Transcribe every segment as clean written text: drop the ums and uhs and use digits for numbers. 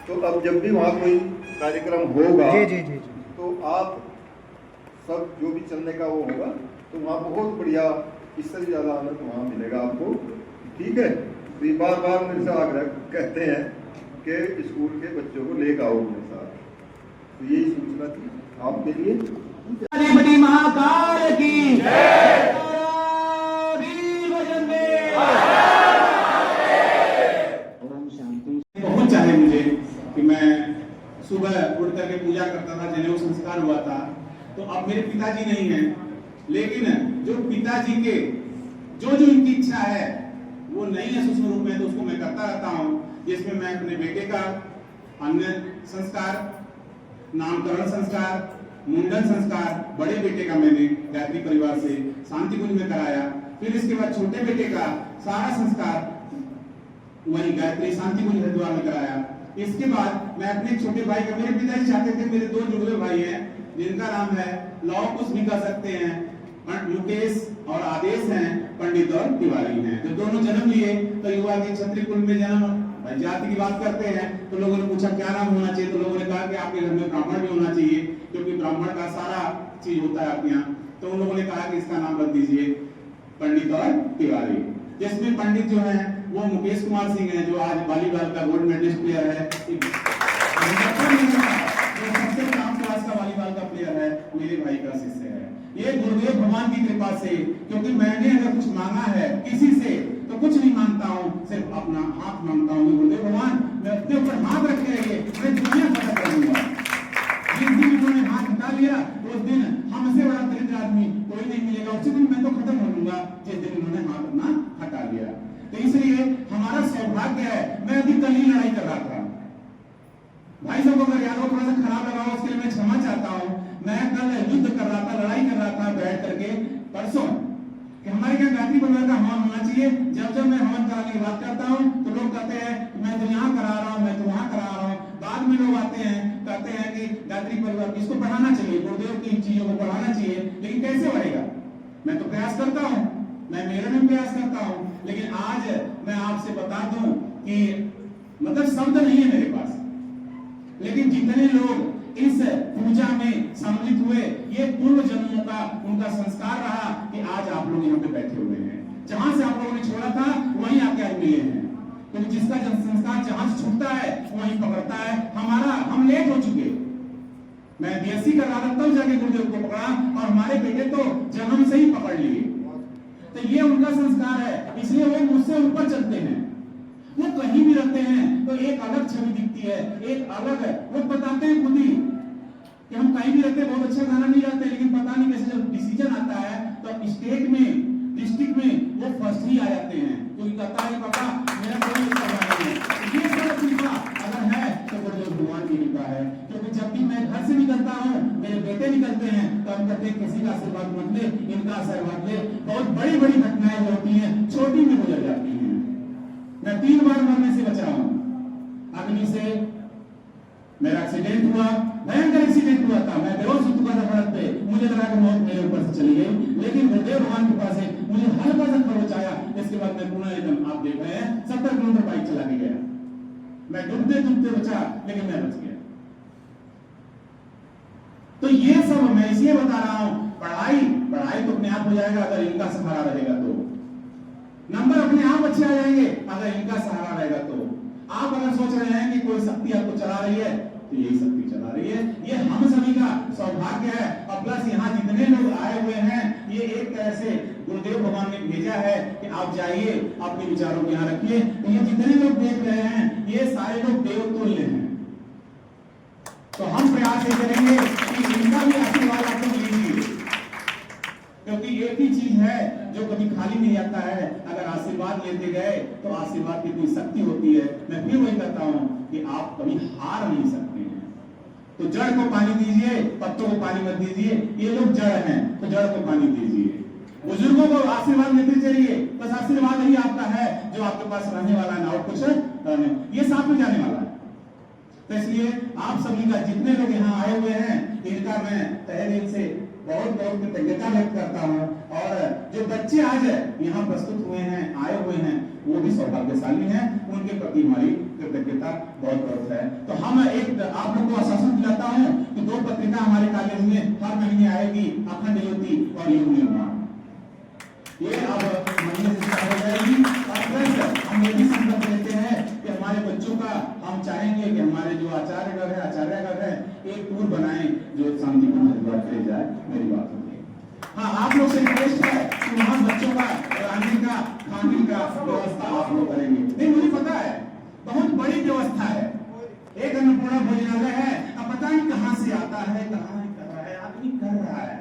तो अब जब भी वहाँ कोई कार्यक्रम होगा जी। तो आप सब जो भी चलने का वो होगा तो वहाँ बहुत बढ़िया, इससे ज़्यादा आनंद वहाँ मिलेगा आपको। ठीक है, तो ये बार बार मेरे से आग्रह कहते हैं कि स्कूल के बच्चों को लेकर आओ अपने साथ, तो यही सूचना थी आपके लिए। बड़ी महाकाल की बहुत चाहे मुझे कि मैं सुबह उठ करके पूजा करता था, जनेऊ संस्कार हुआ था। तो अब मेरे पिताजी नहीं हैं, लेकिन जो पिताजी के जो इनकी इच्छा है वो नहीं है सूक्ष्म रूप में, तो उसको मैं करता रहता हूँ। जिसमें मैं अपने बेटे का अन्य संस्कार, नामकरण संस्कार, मुंडन संस्कार, बड़े बेटे का मैंने गायत्री परिवार से शांति कुंज में कराया। फिर इसके बाद छोटे बेटे का सारा संस्कार वही गायत्री शांति कुंज हरिद्वार में कराया। इसके बाद मैं अपने छोटे भाई का, मेरे पिताजी चाहते थे मेरे दो जुड़वे भाई हैं जिनका नाम है लौ कुश भी कह सकते हैं, मुकेश और आदेश हैं, पंडित और तिवारी हैं, जो दोनों जन्म लिए। तो युवा के क्षत्रिय कुल में जन्म, जाति की बात करते हैं तो लोगों ने पूछा क्या नाम होना चाहिए, तो लोगों ने कहा कि आपके घर में ब्राह्मण भी होना चाहिए, क्योंकि ब्राह्मण का सारा चीज होता है आपके यहाँ। तो उन लोगों ने कहा कि इसका नाम रख दीजिए पंडित और तिवारी, जिसमें पंडित जो है वो मुकेश कुमार सिंह है, जो आज वॉलीबॉल का गोल्ड मेडलिस्ट प्लेयर है, सबसे नाम क्लास का वॉलीबॉल का प्लेयर है, मेरे भाई का शिष्य है। ये गुरुदेव भगवान की कृपा से, क्योंकि मैंने अगर कुछ मांगा है किसी से तो कुछ नहीं मांगता हूँ, सिर्फ अपना हाथ मांगता हूँ। गुरुदेव भगवान मैं अपने ऊपर हाथ रखे रहिए, मैं दुनिया फतह करूंगा। जिस दिन उन्होंने हाथ हटा लिया उस दिन हमसे बड़ा दरिद्र आदमी कोई नहीं मिलेगा, उसी दिन मैं तो खत्म हो लूंगा जिस दिन उन्होंने हाथ अपना हटा लिया। तो इसलिए हमारा सौभाग्य है। मैं अभी कल ही लड़ाई कर रहा था, भाई साहब अगर याद हो थोड़ा सा खराब लगा हो उसके लिए मैं क्षमा चाहता हूँ। मैं कल युद्ध कर रहा था, लड़ाई कर रहा था बैठ करके परसों कि हमारे यहाँ गायत्री परिवार का हवन होना चाहिए। जब जब मैं हवन कराने की बात करता हूँ तो लोग कहते हैं मैं तो यहाँ करा रहा हूँ, मैं तो वहाँ करा रहा हूँ। बाद में लोग आते हैं कहते हैं कि गायत्री परिवार इसको पढ़ाना चाहिए, गुरुदेव की चीजों को पढ़ाना चाहिए, लेकिन कैसे बढ़ेगा? मैं तो प्रयास करता हूँ, मैं मेरे में प्रयास करता हूँ, लेकिन आज मैं आपसे बता दूं कि मतलब शब्द नहीं है मेरे पास, लेकिन जितने लोग इस पूजा में सम्मिलित हुए ये पूर्व जन्मों का उनका संस्कार रहा कि आज आप लोग यहाँ पे बैठे हुए हैं। जहां से आप लोगों ने छोड़ा था वहीं आके आज मिले हैं, क्योंकि जिसका संस्कार जहां से छूटता है वहीं पकड़ता है। हम लेट हो चुके, मैं बीएससी कर रहा था तब जाके गुरुदेव को पकड़ा, और हमारे बेटे तो जन्म से ही पकड़ लिए। तो ये उनका संस्कार है, इसलिए वो मुझसे ऊपर चलते हैं। वो कहीं भी रहते हैं तो एक अलग छवि दिखती है, एक अलग है। वो बताते हैं खुद ही कि हम कहीं भी रहते हैं, बहुत अच्छा गाना नहीं गाते, लेकिन पता नहीं कैसे जब डिसीजन आता है तो स्टेट में डिस्ट्रिक्ट में वो फर्स्ट ही आ जाते हैं, क्योंकि कहता है पापा मेरा कोई ऐसा गाना नहीं है। ये सब कृपा अगर है तो गुरुदेव भगवान की कृपा है, क्योंकि जब भी मैं घर से निकलता हूँ मेरे बेटे निकलते हैं तो हम कहते हैं किसी का आशीर्वाद मत ले, इनका आशीर्वाद ले। बहुत बड़ी बड़ी घटनाएं होती हैं, छोटी में गुजर जाती हैं। मैं 3 बार मरने से बचा हूं। अग्नि से मेरा एक्सीडेंट हुआ, भयंकर एक्सीडेंट हुआ था, मैं बेहोश हो चुका था सड़क पे, मुझे लगा कि मौत मेरे ऊपर से चली गई, लेकिन गुरुदेव भगवान के पास मुझे हल्का सा खरोंचाया। इसके बाद मैं पुनः एकदम आप देख रहे हैं 70 किलोमीटर बाइक चला के गया। मैं डूबते डूबते बचा, लेकिन मैं बच गया। तो ये सब मैं इसलिए बता रहा हूं, पढ़ाई तो अपने आप हो जाएगा अगर इनका सहारा रहेगा तो, नंबर अपने आप अच्छे आ जाएंगे अगर इनका सहारा रहेगा तो। आप अगर सोच रहे हैं कि कोई शक्ति आपको चला रही है तो यही शक्ति चला रही है, ये हम सभी का सौभाग्य है। और प्लस यहाँ जितने लोग आए हुए हैं ये एक तरह से गुरुदेव भगवान ने भेजा है कि आप जाइए अपने विचारों को यहाँ रखिए। तो ये जितने लोग देख रहे हैं ये सारे लोग देवतुल्य हैं, तो हम प्रयास ये करेंगे कि इनका भी आशीर्वाद आपको लीजिए, क्योंकि एक ही चीज है जो कभी खाली नहीं आता है। अगर आशीर्वाद लेते गए तो आशीर्वाद की इतनी शक्ति होती है। मैं फिर वही कहता हूं कि आप कभी हार नहीं सकते हैं। तो जड़ को पानी दीजिए, पत्तों को पानी मत दीजिए। ये लोग जड़ हैं तो जड़ को पानी दीजिए। बुजुर्गों को आशीर्वाद लेते चलिए, बस आशीर्वाद ही आपका है जो आपके पास रहने वाला है, और कुछ ये साथ में जाने वाला है। तो इसलिए आप सभी का जितने लोग यहाँ आए हुए हैं इनका मैं तहे दिल से बहुत बहुत कृतज्ञता व्यक्त करता हूँ। और जो बच्चे आज यहाँ प्रस्तुत हुए हैं, आए हुए हैं, वो भी सौभाग्यशाली हैं, उनके प्रति हमारी कृतज्ञता बहुत बहुत है। तो हम एक आप लोगों को आश्वासन दिलाता हूँ कि 2 पत्रिका हमारे कॉलेज में हर महीने आएगी, अखंड ज्योति और युग निर्माण। ये अब महीने से स्टार्ट हो जाएगी। और प्लस हम ये भी संकल्प लेते हैं कि हमारे बच्चों का हम चाहेंगे कि हमारे जो आचार्यगण है एक टूर बनाएं जो शांतिपूर्ण हरिद्वार चले जाए। मेरी बात होगी। हाँ, आप लोग से रिक्वेस्ट है कि वहाँ बच्चों का रहने का, खाने का व्यवस्था आप लोग करेंगे। नहीं, मुझे पता है बहुत बड़ी व्यवस्था है, एक अन्नपूर्णा भोजनालय है, अब पता नहीं कहाँ से आता है, कहाँ कर रहा है आदमी, कर रहा है।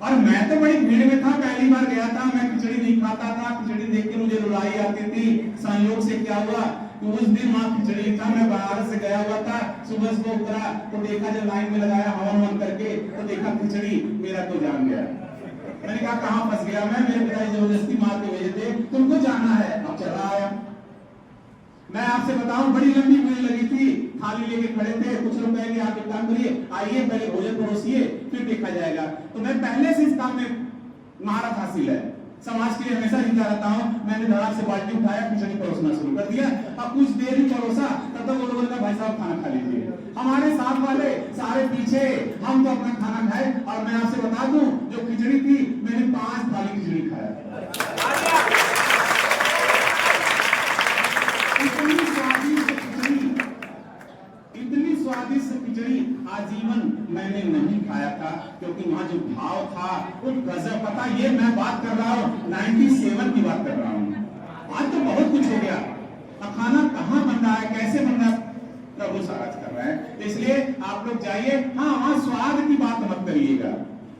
और मैं तो बड़ी भीड़ में था, पहली बार गया था, मैं खिचड़ी नहीं खाता था, खिचड़ी देख के मुझे रुलाई आती थी। संयोग से क्या हुआ कि उस दिन वहाँ खिचड़ी था, मैं बनारस से गया हुआ था, सुबह सुबह उतरा तो देखा, जब लाइन में लगाया हवन करके तो देखा खिचड़ी, मेरा तो जान गया। मैंने कहा कहाँ फंस गया मैं, मेरे पिताजी जबरदस्ती मार के भेजे थे, तुमको जानना है, अब चला आया। मैं आपसे बताऊं, बड़ी लंबी भीड़ लगी थी, थाली लेके खड़े थे, कुछ लोग कहेंगे आप एक काम करिए, आइए पहले भोजन परोसिए फिर देखा जाएगा। तो मैं पहले से इस काम में महारत हासिल है, समाज के लिए हमेशा जिंदा रहता हूं। मैंने धड़ाक से बाल्टी उठाया, खिचड़ी परोसना शुरू कर दिया। अब कुछ देर ही परोसा, तब तक वो लोगों ने कहा भाई साहब खाना खा लीजिए। हमारे साथ वाले सारे पीछे, हम तो अपना खाना खाए। और मैं आपसे बता दूं, जो खिचड़ी थी मैंने 5 थाली खिचड़ी खाया। इतनी स्वादिष्ट खिचड़ी आजीवन मैंने नहीं खाया था, क्योंकि वहां जो भाव था वो गजब। पता, ये मैं बात कर रहा हूँ 97 की बात कर रहा हूँ। आज तो बहुत कुछ हो गया, अब खाना कहाँ बन रहा है, कैसे बन रहा है, प्रभु साराज कर रहा है। इसलिए आप लोग जाइए, हाँ वहां स्वाद की बात मत करिएगा,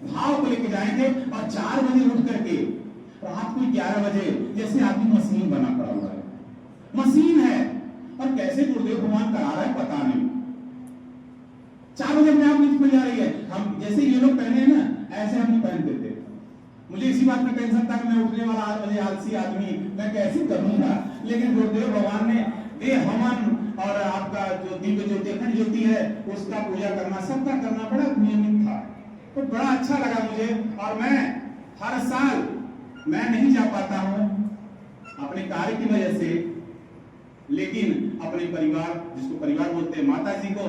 भाव को लेके जाएंगे। और 4 बजे उठ करके रात को 11 बजे जैसे आदमी मशीन बना पड़ा हुआ है, मशीन है, और कैसे गुरुदेव भगवान करा रहा है पता नहीं। 4 बजे अपने आप नींद खुल जा रही है। हम जैसे ये लोग पहने हैं ना, ऐसे हम नहीं पहनते थे। मुझे इसी बात में टेंशन था कि मैं उठने वाला 8 बजे आलसी आदमी, मैं कैसे करूंगा। लेकिन गुरुदेव भगवान ने देह हवन और आपका जो दिव्य ज्योति अखंड ज्योति है उसका पूजा करना, सबका करना बड़ा नियमित था। तो बड़ा अच्छा लगा मुझे। और मैं हर साल मैं नहीं जा पाता हूं अपने कार्य की वजह से, लेकिन अपने परिवार, जिसको परिवार बोलते हैं, माता जी को,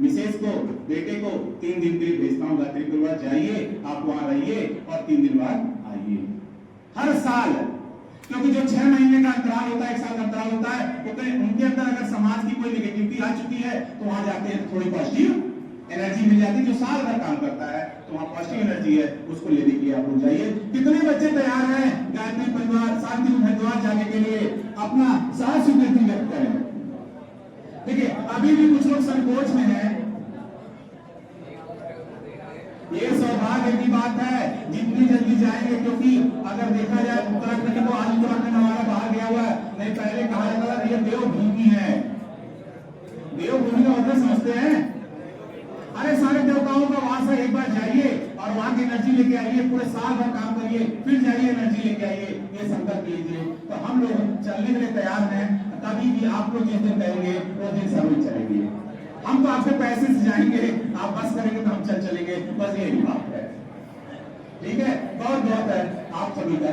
मिसेज को, बेटे को 3 दिन के लिए भेजता हूँ गायत्री परिवार, जाइए आप वहां रहिए और 3 दिन बाद आइए हर साल। क्योंकि जो 6 महीने का अंतराल होता है, 1 साल का अंतराल होता है, उनके अंदर अगर समाज की कोई नेगेटिविटी आ चुकी है तो वहां जाते हैं थोड़ी पॉजिटिव एनर्जी मिल जाती है। जो साल भर काम करता है तो वहां पॉजिटिव एनर्जी है, उसको लेने के लिए आप लोग जाइए। कितने बच्चे तैयार हैं गायत्री परिवार शांति हरिद्वार जाने के लिए? अपना साहस स्वीकृति व्यक्त करें। देखिए अभी भी कुछ लोग संकोच में हैं, ये सौभाग्य की बात है जितनी जल्दी जाएंगे, क्योंकि अगर देखा जाए उत्तराखंड को, आज उत्तराखंड हमारा बाहर गया हुआ है, नहीं पहले कहा जाता था ये देवभूमि है। देवभूमि का मतलब समझते हैं? अरे सारे देवताओं का वास है, एक बार जाइए और वहां की एनर्जी लेके आइए, पूरे साल भर काम करिए, फिर जाइए एनर्जी लेके आइए, ये संकल्प लीजिए। तो हम लोग चलने के लिए तैयार हैं, कभी भी आप लोग जिस दिन कहेंगे वो दिन जरूर चलेंगे। हम तो आपसे पैसे से जाएंगे, आप बस करेंगे तो हम चल चलेंगे, बस यही बात है। ठीक है, बहुत बहुत है आप सभी का